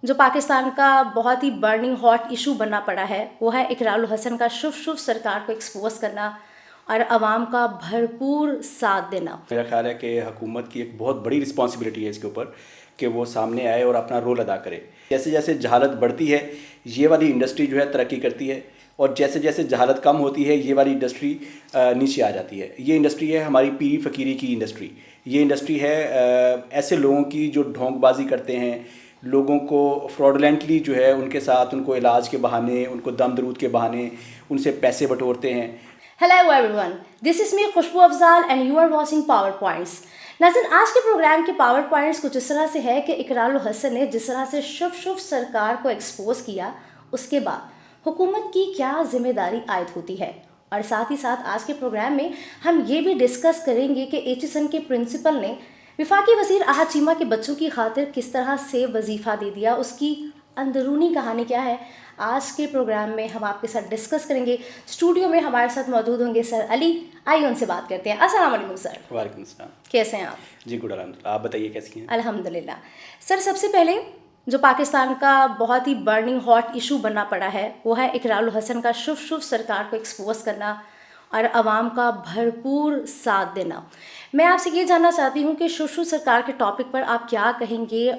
جو پاکستان کا بہت ہی برننگ ہاٹ ایشو بننا پڑا ہے وہ ہے اقرار الحسن کا شف سرکار کو ایکسپوز کرنا اور عوام کا بھرپور ساتھ دینا. میرا خیال ہے کہ حکومت کی ایک بہت بڑی رسپانسبلٹی ہے اس کے اوپر کہ وہ سامنے آئے اور اپنا رول ادا کرے. جیسے جیسے جہالت بڑھتی ہے یہ والی انڈسٹری جو ہے ترقی کرتی ہے، اور جیسے جیسے جہالت کم ہوتی ہے یہ والی انڈسٹری نیچے آ جاتی ہے. یہ انڈسٹری ہے ہماری پیری فقیری کی انڈسٹری. یہ انڈسٹری ہے ایسے لوگوں کی جو ڈھونگ بازی کرتے ہیں، لوگوں کو فراڈولنٹلی جو ہے ان کے ساتھ ان کو علاج کے بہانے، ان کو دم درود کے بہانے ان سے پیسے بٹورتے ہیں. Hello everyone, this is me خوشبو Afzal and you are watching Power Points. ناظرین، آج کے پروگرام کے پاور پوائنٹس کچھ اس طرح سے ہے کہ اقرار الحسن نے جس طرح سے شف سرکار کو ایکسپوز کیا، اس کے بعد حکومت کی کیا ذمہ داری عائد ہوتی ہے، اور ساتھ ہی ساتھ آج کے پروگرام میں ہم یہ بھی ڈسکس کریں گے کہ ایچ کے پرنسپل نے وفاقی وزیر احد چیمہ کے بچوں کی خاطر کس طرح سے وظیفہ دے دیا، اس کی اندرونی کہانی کیا ہے. آج کے پروگرام میں ہم آپ کے ساتھ ڈسکس کریں گے. اسٹوڈیو میں ہمارے ساتھ موجود ہوں گے سر علی. آئیے ان سے بات کرتے ہیں. السلام علیکم سر. وعلیکم السلام. کیسے ہیں آپ؟ جی گڈ الحمد للہ. آپ بتائیے کیسی ہیں؟ الحمد للہ. سر، سب سے پہلے جو پاکستان کا بہت ہی برننگ ہاٹ ایشو بننا پڑا ہے وہ ہے اقرار الحسن کا شف سرکار کو ایکسپوز کرنا اور عوام کا بھرپور ساتھ دینا. میں آپ سے یہ جاننا چاہتی ہوں کہ شف سرکار کے ٹاپک پر آپ کیا کہیں گے؟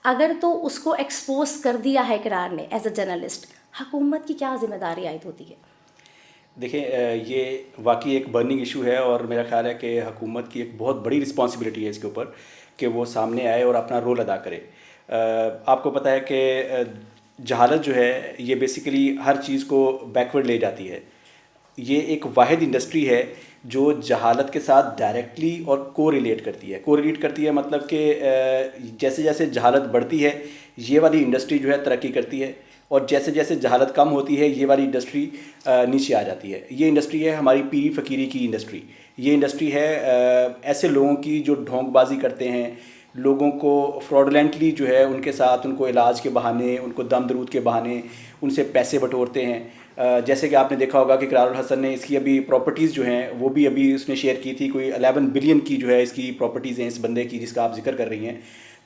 اگر تو اس کو ایکسپوز کر دیا ہے اقرار نے ایز اے جرنلسٹ، حکومت کی کیا ذمہ داری عائد ہوتی ہے؟ دیکھیں، یہ واقعی ایک برننگ ایشو ہے، اور میرا خیال ہے کہ حکومت کی ایک بہت بڑی رسپانسبلٹی ہے اس کے اوپر کہ وہ سامنے آئے اور اپنا رول ادا کرے. آپ کو پتہ ہے کہ جہالت جو ہے یہ بیسیکلی ہر چیز کو بیکورڈ لے جاتی ہے. یہ ایک واحد انڈسٹری ہے جو جہالت کے ساتھ ڈائریکٹلی اور کو ریلیٹ کرتی ہے. مطلب کہ جیسے جیسے جہالت بڑھتی ہے یہ والی انڈسٹری جو ہے ترقی کرتی ہے، اور جیسے جیسے جہالت کم ہوتی ہے یہ والی انڈسٹری نیچے آ جاتی ہے. یہ انڈسٹری ہے ہماری پیری فقیری کی انڈسٹری. یہ انڈسٹری ہے ایسے لوگوں کی جو ڈھونگ بازی کرتے ہیں، لوگوں کو فراڈولنٹلی جو ہے ان کے ساتھ ان کو علاج کے بہانے، ان کو دم درود کے بہانے ان سے پیسے بٹورتے ہیں. جیسے کہ آپ نے دیکھا ہوگا کہ اقرار الحسن نے اس کی ابھی پراپرٹیز جو ہیں وہ بھی ابھی اس نے شیئر کی تھی. کوئی 11 بلین کی جو ہے اس کی پراپرٹیز ہیں اس بندے کی جس کا آپ ذکر کر رہی ہیں.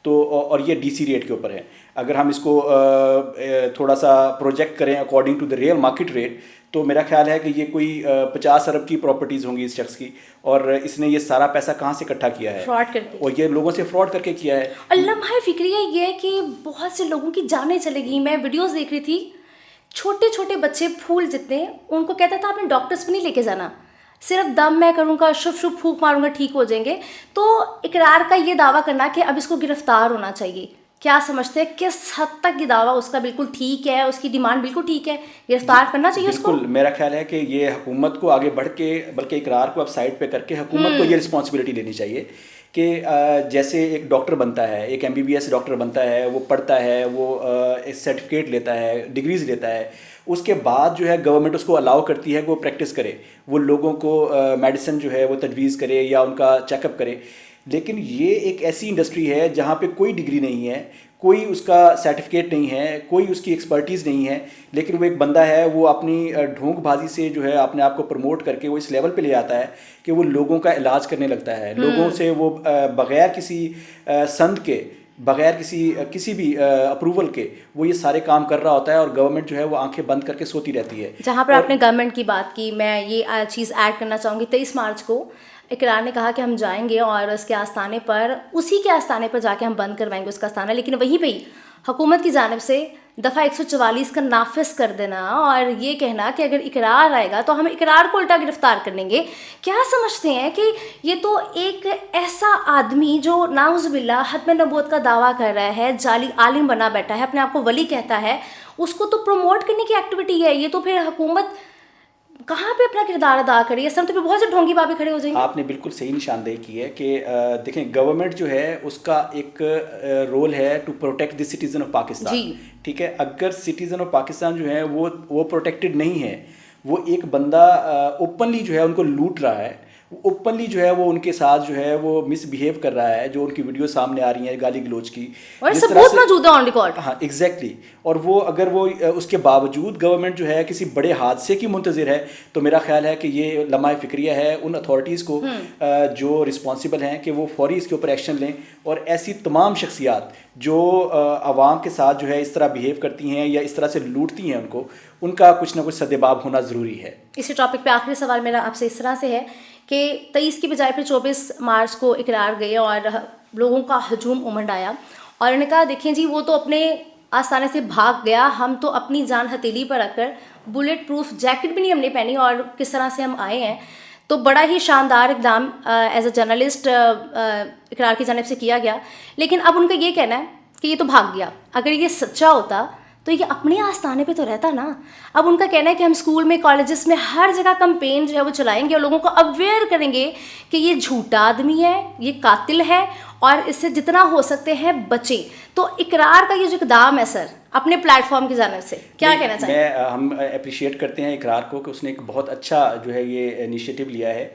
تو اور یہ ڈی سی ریٹ کے اوپر ہے. اگر ہم اس کو تھوڑا سا پروجیکٹ کریں according to the real market rate تو میرا خیال ہے کہ یہ کوئی 50 ارب کی پراپرٹیز ہوں گی اس شخص کی، اور اس نے یہ سارا پیسہ کہاں سے اکٹھا کیا ہے؟ فراڈ کر کے، اور یہ لوگوں سے فراڈ کر کے کیا ہے. اور لمحہ فکریہ یہ ہے کہ بہت سے لوگوں کی جانیں چلے گئی. میں ویڈیوز دیکھ رہی تھی، چھوٹے چھوٹے بچے پھول جتنے، ان کو کہتا تھا آپ نے ڈاکٹرس پہ نہیں لے کے جانا، صرف دم میں کروں گا، شف پھونک ماروں گا، ٹھیک ہو جائیں گے. تو اقرار کا یہ دعویٰ کرنا کہ اب اس کو گرفتار ہونا چاہیے، کیا سمجھتے ہیں کس حد تک یہ دعویٰ اس کا بالکل ٹھیک ہے، اس کی ڈیمانڈ بالکل ٹھیک ہے، گرفتار کرنا چاہیے اس کو؟ بالکل. میرا خیال ہے کہ یہ حکومت کو آگے بڑھ کے، بلکہ اقرار کو اب سائڈ پہ کر کے حکومت کو یہ رسپانسبلٹی لینی چاہیے کہ جیسے ایک ڈاکٹر بنتا ہے، ایک MBBS ڈاکٹر بنتا ہے، وہ پڑھتا ہے، وہ ایک سرٹیفکیٹ لیتا ہے، ڈگریز لیتا ہے، اس کے بعد جو ہے گورنمنٹ اس کو الاؤ کرتی ہے کہ وہ پریکٹس کرے، وہ لوگوں کو میڈیسن جو ہے وہ تجویز کرے یا ان کا چیک اپ کرے. لیکن یہ ایک ایسی انڈسٹری ہے جہاں پہ کوئی ڈگری نہیں ہے، کوئی اس کا سرٹیفکیٹ نہیں ہے، کوئی اس کی ایکسپرٹیز نہیں ہے، لیکن وہ ایک بندہ ہے، وہ اپنی ڈھونگ بازی سے جو ہے اپنے آپ کو پروموٹ کر کے وہ اس لیول پہ لے آتا ہے کہ وہ لوگوں کا علاج کرنے لگتا ہے. لوگوں سے وہ بغیر کسی سند کے، بغیر کسی بھی اپروول کے وہ یہ سارے کام کر رہا ہوتا ہے، اور گورنمنٹ جو ہے وہ آنکھیں بند کر کے سوتی رہتی ہے. جہاں پر آپ نے گورنمنٹ کی بات کی، میں یہ چیز ایڈ کرنا چاہوں گی. 23 مارچ کو اقرار نے کہا کہ ہم جائیں گے اور اس کے آستانے پر، اسی کے آستانے پر جا کے ہم بند کروائیں گے اس کا آستانہ، لیکن وہیں پہ ہی حکومت کی جانب سے دفعہ 144 کا نافذ کر دینا اور یہ کہنا کہ اگر اقرار آئے گا تو ہم اقرار کو الٹا گرفتار کر لیں گے. کیا سمجھتے ہیں کہ یہ تو ایک ایسا آدمی جو نعوذ باللہ ختم نبوت کا دعویٰ کر رہا ہے، جعلی عالم بنا بیٹھا ہے، اپنے آپ کو ولی کہتا ہے، اس کو تو پروموٹ کرنے کی ایکٹیویٹی ہے یہ، تو پھر حکومت کہاں پہ اپنا کردار ادا کری ہے؟ سب تو پہ بہت سے ڈھونگی بابے کھڑے ہو جائیں گے. آپ نے بالکل صحیح نشاندہی کی ہے کہ دیکھیں گورنمنٹ جو ہے اس کا ایک رول ہے to protect the citizen of Pakistan. جی ٹھیک ہے، اگر سٹیزن آف پاکستان جو ہے وہ پروٹیکٹڈ نہیں ہے، وہ ایک بندہ اوپنلی جو ہے ان کو لوٹ رہا ہے، اوپنلی جو ہے وہ ان کے ساتھ جو ہے وہ مس بیہیو کر رہا ہے, جو ان کی ویڈیو سامنے آ رہی ہیں گالی گلوچ کی, اور ثبوت موجود ہے آن ریکارڈ. ہاں ایگزیکٹلی. اور وہ اگر وہ اس کے باوجود گورنمنٹ جو ہے کسی بڑے حادثے کی منتظر ہے, تو میرا خیال ہے کہ یہ لمحہ فکریہ ہے ان اتھارٹیز کو جو رسپانسبل ہیں کہ وہ فوری اس کے اوپر ایکشن لیں, اور ایسی تمام شخصیات جو عوام کے ساتھ جو ہے اس طرح بیہیو کرتی ہیں یا اس طرح سے لوٹتی ہیں ان کا کچھ نہ کچھ سدباب ہونا ضروری ہے. اسی ٹاپک پہ آخری سوال میرا آپ سے اس طرح سے ہے کہ 23 کی بجائے پھر 24 مارچ کو اقرار گئے اور لوگوں کا ہجوم امنڈ آیا, اور انہوں نے کہا دیکھیں جی وہ تو اپنے آستانے سے بھاگ گیا, ہم تو اپنی جان ہتھیلی پر رکھ کر بلٹ پروف جیکٹ بھی نہیں ہم نے پہنی اور کس طرح سے ہم آئے ہیں. تو بڑا ہی شاندار اقدام ایز اے جرنلسٹ اقرار کی جانب سے کیا گیا. لیکن اب ان کا یہ کہنا ہے کہ یہ تو بھاگ گیا, اگر یہ سچا ہوتا تو یہ اپنے آستانے پہ تو رہتا نا. اب ان کا کہنا ہے کہ ہم اسکول میں کالجز میں ہر جگہ کمپین جو ہے وہ چلائیں گے اور لوگوں کو اویئر کریں گے کہ یہ جھوٹا آدمی ہے, یہ قاتل ہے, اور اس سے جتنا ہو سکتے ہیں بچیں. تو اقرار کا یہ جو اقدام ہے سر اپنے پلیٹ فارم کی جانب سے کیا کہنا چاہیں؟ ہم اپریشیٹ کرتے ہیں اقرار کو کہ اس نے ایک بہت اچھا جو ہے یہ انیشیٹو لیا ہے,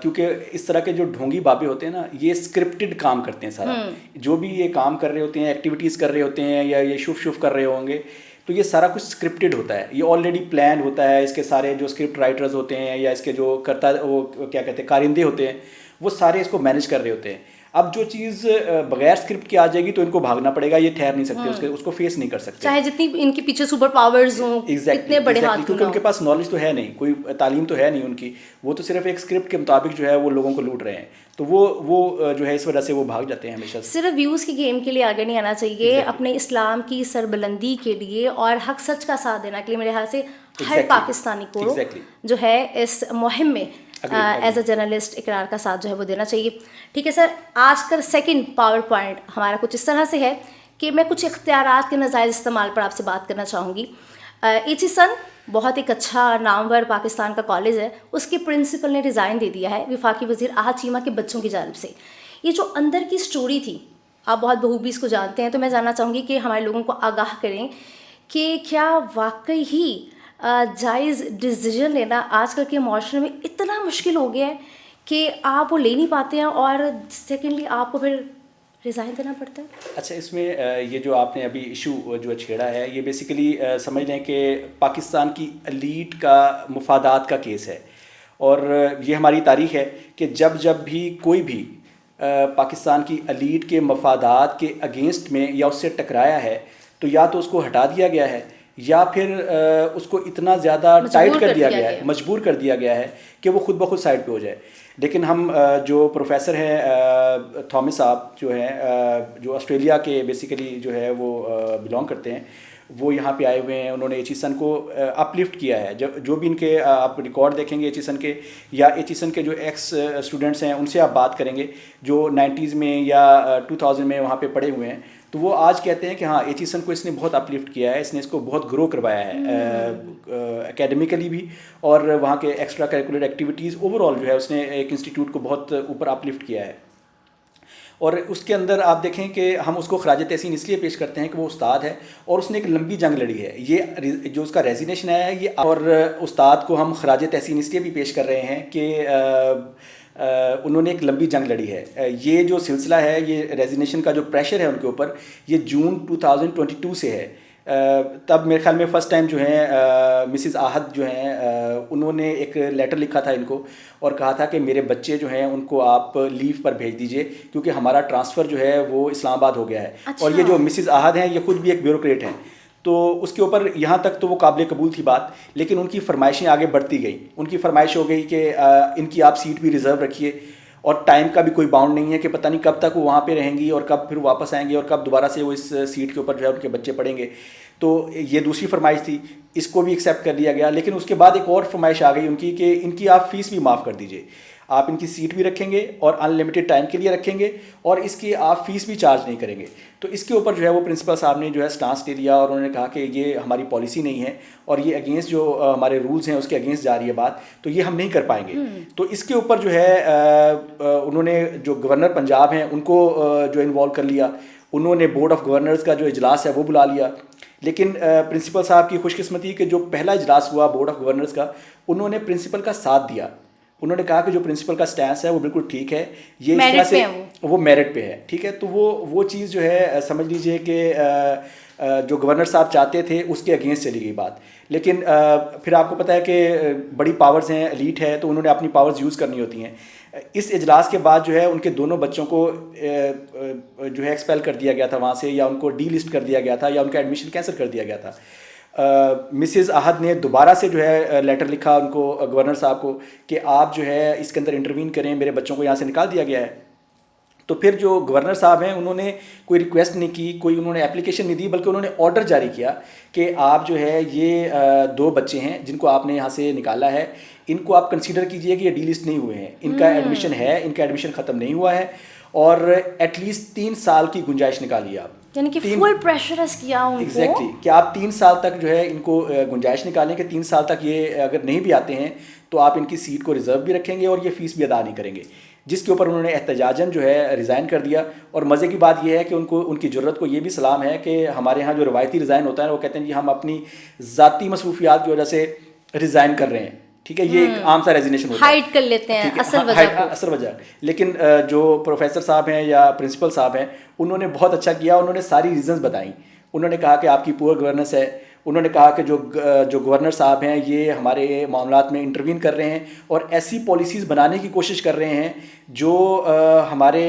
کیونکہ اس طرح کے جو ڈھونگی بابے ہوتے ہیں نا, یہ اسکرپٹڈ کام کرتے ہیں سارا. جو بھی یہ کام کر رہے ہوتے ہیں, ایکٹیویٹیز کر رہے ہوتے ہیں, یا یہ شف کر رہے ہوں گے, تو یہ سارا کچھ اسکرپٹڈ ہوتا ہے, یہ آلریڈی پلان ہوتا ہے. اس کے سارے جو اسکرپٹ رائٹرز ہوتے ہیں یا اس کے جو وہ کیا کہتے ہیں کارندے ہوتے ہیں, وہ سارے اس کو مینیج کر رہے ہوتے ہیں. اب جو چیز بغیر اسکرپٹ کی آ جائے گی تو ان کو بھاگنا پڑے گا, یہ ٹھہر نہیں سکتے, اس کو فیس نہیں کر سکتے, چاہے جتنی ان کے پیچھے سپر پاورز ہوں, اتنے بڑے ہاتھ, کیونکہ ان کے پاس نالج تو ہے نہیں, کوئی تعلیم تو ہے نہیں ان کی, وہ تو صرف ایک اسکرپٹ کے مطابق جو ہے وہ لوگوں کو لوٹ رہے ہیں. تو وہ جو ہے اس وجہ سے وہ بھاگ جاتے ہیں ہمیشہ. صرف ویوز کی گیم کے لیے آگے نہیں آنا چاہیے, اپنے اسلام کی سربلندی کے لیے اور حق سچ کا ساتھ دینے کے لیے میرے خیال سے ہر پاکستانی کو جو ہے اس مہم میں ایز اے جرنلسٹ اقرار کا ساتھ جو ہے وہ دینا چاہیے. ٹھیک ہے سر, آج کا سیکنڈ پاور پوائنٹ ہمارا کچھ اس طرح سے ہے کہ میں کچھ اختیارات کے ناجائز استعمال پر آپ سے بات کرنا چاہوں گی. ایچیسن بہت ایک اچھا نامور پاکستان کا کالج ہے, اس کے پرنسپل نے ریزائن دے دیا ہے وفاقی وزیر احد چیمہ کے بچوں کی جانب سے. یہ جو اندر کی سٹوری تھی آپ بہت بخوبی اس کو جانتے ہیں, تو میں جاننا چاہوں گی کہ ہمارے لوگوں کو آگاہ کریں کہ کیا واقعی ہی جائز ڈیسیژن لینا آج کل کے معاشرے میں اتنا مشکل ہو گیا ہے کہ آپ وہ لے نہیں پاتے ہیں, اور سیکنڈلی آپ کو پھر ریزائن دینا پڑتا ہے. اچھا, اس میں یہ جو آپ نے ابھی ایشو جو چھیڑا ہے, یہ بیسیکلی سمجھ لیں کہ پاکستان کی ایلیٹ کا مفادات کا کیس ہے. اور یہ ہماری تاریخ ہے کہ جب بھی کوئی بھی پاکستان کی ایلیٹ کے مفادات کے اگینسٹ میں یا اس سے ٹکرایا ہے, تو یا تو اس کو ہٹا دیا گیا ہے, یا پھر اس کو اتنا زیادہ ٹائٹ کر دیا گیا ہے, مجبور کر دیا گیا ہے کہ وہ خود بخود سائڈ پہ ہو جائے. لیکن ہم جو پروفیسر ہیں تھامس صاحب جو ہیں, جو آسٹریلیا کے بیسیکلی جو ہے وہ بلانگ کرتے ہیں, وہ یہاں پہ آئے ہوئے ہیں. انہوں نے ایچیسن کو اپ لفٹ کیا ہے. جو بھی ان کے آپ ریکارڈ دیکھیں گے ایچیسن کے, یا ایچیسن کے جو ایکس اسٹوڈنٹس ہیں ان سے آپ بات کریں گے جو 90s میں یا 2000 میں وہاں پہ پڑھے ہوئے ہیں, تو وہ آج کہتے ہیں کہ ہاں ایچیسن کو اس نے بہت اپ لفٹ کیا ہے, اس نے اس کو بہت گرو کروایا ہے اکیڈمیکلی بھی, اور وہاں کے extra curricular activities over all جو ہے اس نے ایک انسٹیٹیوٹ کو بہت اوپر اپ لفٹ کیا ہے. اور اس کے اندر آپ دیکھیں کہ ہم اس کو خراج تحسین اس لیے پیش کرتے ہیں کہ وہ استاد ہے اور اس نے ایک لمبی جنگ لڑی ہے. یہ جو اس کا ریزینیشن ہے یہ, اور استاد کو ہم خراج تحسین اس لیے بھی پیش کر رہے ہیں کہ انہوں نے ایک لمبی جنگ لڑی ہے. یہ جو سلسلہ ہے, یہ ریزینیشن کا جو پریشر ہے ان کے اوپر, یہ جون 2022 سے ہے. تب میرے خیال میں فرسٹ ٹائم جو ہیں مسز احد جو ہیں انہوں نے ایک لیٹر لکھا تھا ان کو, اور کہا تھا کہ میرے بچے جو ہیں ان کو آپ لیو پر بھیج دیجئے کیونکہ ہمارا ٹرانسفر جو ہے وہ اسلام آباد ہو گیا ہے. اور یہ جو مسز احد ہیں یہ خود بھی ایک بیوروکریٹ ہیں. تو اس کے اوپر یہاں تک تو وہ قابل قبول تھی بات, لیکن ان کی فرمائشیں آگے بڑھتی گئیں. ان کی فرمائش ہو گئی کہ ان کی آپ سیٹ بھی ریزرو رکھیے, اور ٹائم کا بھی کوئی باؤنڈ نہیں ہے کہ پتہ نہیں کب تک وہ وہاں پہ رہیں گی اور کب پھر واپس آئیں گے اور کب دوبارہ سے وہ اس سیٹ کے اوپر جو ہے ان کے بچے پڑھیں گے. تو یہ دوسری فرمائش تھی, اس کو بھی ایکسیپٹ کر لیا گیا. لیکن اس کے بعد ایک اور فرمائش آ گئی ان کی کہ ان کی آپ فیس بھی معاف کر دیجئے, آپ ان کی سیٹ بھی رکھیں گے اور ان لمیٹڈ ٹائم کے لیے رکھیں گے, اور اس کی آپ فیس بھی چارج نہیں کریں گے. تو اس کے اوپر جو ہے وہ پرنسپل صاحب نے جو ہے سٹانس لے لیا, اور انہوں نے کہا کہ یہ ہماری پالیسی نہیں ہے اور یہ اگینسٹ جو ہمارے رولز ہیں اس کے اگینسٹ جا رہی ہے بات, تو یہ ہم نہیں کر پائیں گے. تو اس کے اوپر جو ہے انہوں نے جو گورنر پنجاب ہیں ان کو جو انوالو کر لیا. انہوں نے بورڈ آف گورنرز کا جو اجلاس ہے وہ بلا لیا. لیکن پرنسپل صاحب کی خوش قسمتی کہ جو پہلا اجلاس ہوا بورڈ آف گورنرز کا, انہوں نے پرنسپل کا ساتھ دیا. انہوں نے کہا کہ جو پرنسپل کا سٹینس ہے وہ بالکل ٹھیک ہے, یہ اس طرح میرٹ سے پہ ہے وہ میرٹ پہ ہے, ٹھیک ہے. تو وہ چیز جو ہے سمجھ لیجئے کہ جو گورنر صاحب چاہتے تھے اس کے اگینسٹ چلی گئی بات. لیکن پھر آپ کو پتہ ہے کہ بڑی پاورز ہیں, ایلیٹ ہے, تو انہوں نے اپنی پاورز یوز کرنی ہوتی ہیں. اس اجلاس کے بعد جو ہے ان کے دونوں بچوں کو جو ہے ایکسپیل کر دیا گیا تھا وہاں سے, یا ان کو ڈی لسٹ کر دیا گیا تھا, یا ان کا ایڈمیشن کینسل کر دیا گیا تھا. مسز احد نے دوبارہ سے جو ہے لیٹر لکھا ان کو, گورنر صاحب کو, کہ آپ جو ہے اس کے اندر انٹروین کریں, میرے بچوں کو یہاں سے نکال دیا گیا ہے. تو پھر جو گورنر صاحب ہیں انہوں نے کوئی ریکویسٹ نہیں کی, کوئی انہوں نے اپلیکیشن نہیں دی, بلکہ انہوں نے آرڈر جاری کیا کہ آپ جو ہے یہ 2 بچے ہیں جن کو آپ نے یہاں سے نکالا ہے, ان کو آپ کنسیڈر کیجئے کہ یہ ڈی لسٹ نہیں ہوئے ہیں, ان کا ایڈمیشن ہے, ان کا ایڈمیشن ختم نہیں ہوا ہے, اور ایٹ لیسٹ 3 سال کی گنجائش نکالیے آپ. یعنی کہ فل پریشرائز کیا ان کو ایگزیکٹلی کہ آپ 3 سال تک جو ہے ان کو گنجائش نکالیں کہ 3 سال تک یہ اگر نہیں بھی آتے ہیں تو آپ ان کی سیٹ کو ریزرو بھی رکھیں گے اور یہ فیس بھی ادا نہیں کریں گے, جس کے اوپر انہوں نے احتجاجاً جو ہے ریزائن کر دیا. اور مزے کی بات یہ ہے کہ ان کی جرت کو یہ بھی سلام ہے کہ ہمارے ہاں جو روایتی ریزائن ہوتا ہے وہ کہتے ہیں جی ہم اپنی ذاتی مصروفیات کی وجہ سے ریزائن کر رہے ہیں, ٹھیک ہے, یہ ایک عام سا ریزینیشن ہوتا ہے, ہائڈ کر لیتے ہیں اصل وجہ. لیکن جو پروفیسر صاحب ہیں یا پرنسپل صاحب ہیں انہوں نے بہت اچھا کیا, انہوں نے ساری ریزنز بتائیں. انہوں نے کہا کہ آپ کی پور گورننس ہے, انہوں نے کہا کہ جو گورنر صاحب ہیں یہ ہمارے معاملات میں انٹروین کر رہے ہیں اور ایسی پالیسیز بنانے کی کوشش کر رہے ہیں جو ہمارے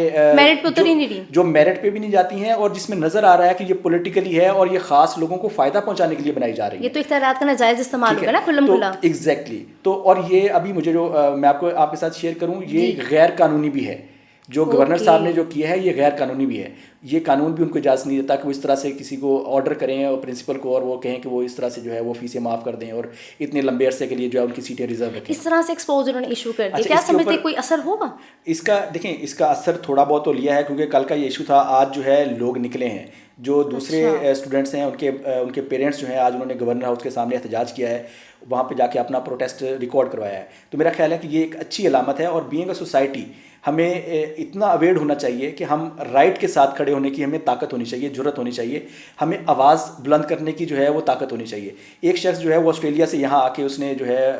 جو میرٹ پہ بھی نہیں جاتی ہیں, اور جس میں نظر آ رہا ہے کہ یہ پولیٹیکلی ہے اور یہ خاص لوگوں کو فائدہ پہنچانے کے لیے بنائی جا رہی ہے. یہ تو اختیارات کا ناجائز استعمال ہوگا نا کھلم کھلا. ایگزیکٹلی. تو اور یہ ابھی مجھے جو میں آپ کے ساتھ شیئر کروں, یہ غیر قانونی بھی ہے. جو گورنر صاحب نے جو کیا ہے یہ غیر قانونی بھی ہے. یہ قانون بھی ان کو اجازت نہیں دیتا کہ وہ اس طرح سے کسی کو آرڈر کریں اور پرنسپل کو, اور وہ کہیں کہ وہ اس طرح سے جو ہے وہ فیسیں معاف کر دیں اور اتنے لمبے عرصے کے لیے جو ہے ان کی سیٹیں ریزرو رکھیں. اس طرح سے ایکسپوز انہوں نے ایشو کر دیا, کیا سمجھتے کوئی اثر ہوگا اس کا؟ دیکھیں اس کا اثر تھوڑا بہت تو لیا ہے, کیونکہ کل کا یہ ایشو تھا, آج جو ہے لوگ نکلے ہیں, جو دوسرے اسٹوڈنٹس ہیں ان کے پیرنٹس جو ہیں آج انہوں نے گورنر ہاؤس کے سامنے احتجاج کیا ہے, وہاں پہ جا کے اپنا پروٹیسٹ ریکارڈ کروایا ہے. تو میرا خیال ہے کہ یہ ایک اچھی علامت ہے, اور بینگ اے سوسائٹی ہمیں اتنا اویئر ہونا چاہیے کہ ہم رائٹ کے ساتھ کھڑے ہونے کی ہمیں طاقت ہونی چاہیے, جرت ہونی چاہیے, ہمیں آواز بلند کرنے کی جو ہے وہ طاقت ہونی چاہیے. ایک شخص جو ہے وہ آسٹریلیا سے یہاں آ کے اس نے جو ہے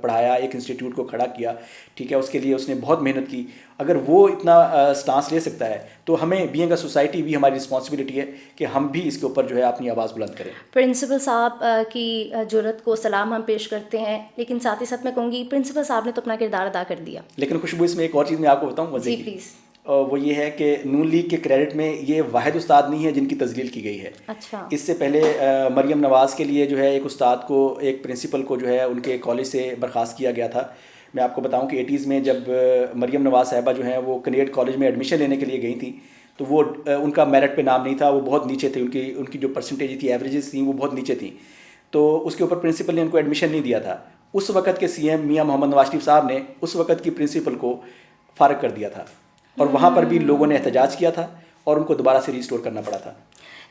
پڑھایا, ایک انسٹیٹیوٹ کو کھڑا کیا, ٹھیک ہے, اس کے لیے اس نے بہت محنت کی. اگر وہ اتنا سٹانس لے سکتا ہے تو ہمیں بینگ اے سوسائٹی بھی ہماری رسپانسبلٹی ہے کہ ہم بھی اس کے اوپر جو ہے اپنی آواز بلند کریں. پرنسپل صاحب کی جرت کو سلام ہم پیش کرتے ہیں, لیکن ساتھ ہی ساتھ میں کہوں گی پرنسپل صاحب نے تو اپنا کردار ادا کر دیا. لیکن خوشبو اس میں ایک اور چیز میں آپ کو بتاؤں مزے کی, پلیز. وہ یہ ہے کہ نون لیگ کے کریڈٹ میں یہ واحد استاد نہیں ہے جن کی تذلیل کی گئی ہے. اچھا. اس سے پہلے مریم نواز کے لیے جو ہے ایک استاد کو, ایک پرنسپل کو جو ہے ان کے کالج سے برخاست کیا گیا تھا. میں آپ کو بتاؤں کہ 80s میں جب مریم نواز صاحبہ جو ہیں وہ کنیڈ کالج میں ایڈمیشن لینے کے لیے گئی تھیں تو وہ ان کا میرٹ پہ نام نہیں تھا, وہ بہت نیچے تھے, ان کی جو پرسنٹیج تھی, ایوریجز تھیں, وہ بہت نیچے تھیں. تو اس کے اوپر پرنسپل نے ان کو ایڈمیشن نہیں دیا تھا. اس وقت کے سی ایم میاں محمد نواز شریف صاحب نے اس وقت کی پرنسپل کو فارغ کر دیا تھا, اور وہاں پر بھی لوگوں نے احتجاج کیا تھا اور ان کو دوبارہ سے ریسٹور کرنا پڑا تھا.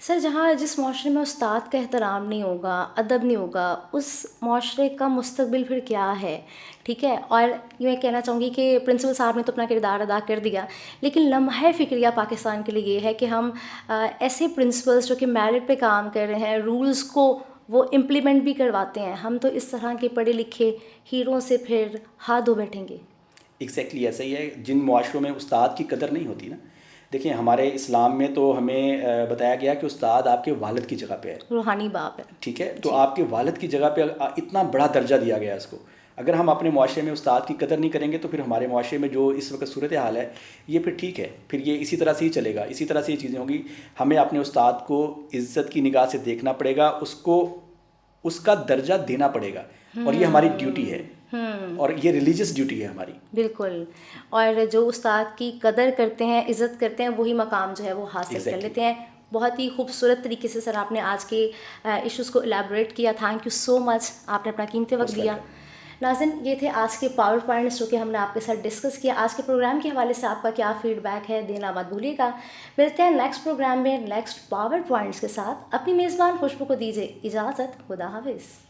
سر, جس معاشرے میں استاد کا احترام نہیں ہوگا, ادب نہیں ہوگا, اس معاشرے کا مستقبل پھر کیا ہے, ٹھیک ہے. اور یہ میں کہنا چاہوں گی کہ پرنسپل صاحب نے تو اپنا کردار ادا کر دیا, لیکن لمحہ فکریہ پاکستان کے لیے یہ ہے کہ ہم ایسے پرنسپلس جو کہ میرٹ پہ کام کر رہے ہیں, رولز کو وہ امپلیمنٹ بھی کرواتے ہیں, ہم تو اس طرح کے پڑھے لکھے ہیروں سے پھر ہاتھ دھو بیٹھیں گے. ایگزیکٹلی ایسا ہی ہے. جن معاشروں میں استاد کی قدر نہیں ہوتی نا, دیکھیں ہمارے اسلام میں تو ہمیں بتایا گیا کہ استاد آپ کے والد کی جگہ پہ ہے, روحانی باپ ہے, ٹھیک ہے. تو آپ کے والد کی جگہ پہ اتنا بڑا درجہ دیا گیا اس کو. اگر ہم اپنے معاشرے میں استاد کی قدر نہیں کریں گے تو پھر ہمارے معاشرے میں جو اس وقت صورت حال ہے یہ پھر ٹھیک ہے, پھر یہ اسی طرح سے ہی چلے گا, اسی طرح سے یہ چیزیں ہوں گی. ہمیں اپنے استاد کو عزت کی نگاہ سے دیکھنا پڑے گا, اس کا درجہ دینا پڑے گا, اور یہ ہماری ڈیوٹی ہے, اور یہ ریلیجیس ڈیوٹی ہے ہماری. بالکل. اور جو استاد کی قدر کرتے ہیں, عزت کرتے ہیں, وہی مقام جو ہے وہ حاصل کر لیتے ہیں. بہت ہی خوبصورت طریقے سے سر آپ نے آج کے ایشوز کو الیبوریٹ کیا. تھینک یو سو مچ, آپ نے اپنا قیمتی وقت دیا. ناظرین, یہ تھے آج کے پاور پوائنٹس جو کہ ہم نے آپ کے ساتھ ڈسکس کیا. آج کے پروگرام کے حوالے سے آپ کا کیا فیڈ بیک ہے دینا مت بھولیے گا. ملتے ہیں نیکسٹ پروگرام میں نیکسٹ پاور پوائنٹس کے ساتھ. اپنی میزبان خوشبو کو دیجیے اجازت. خدا حافظ.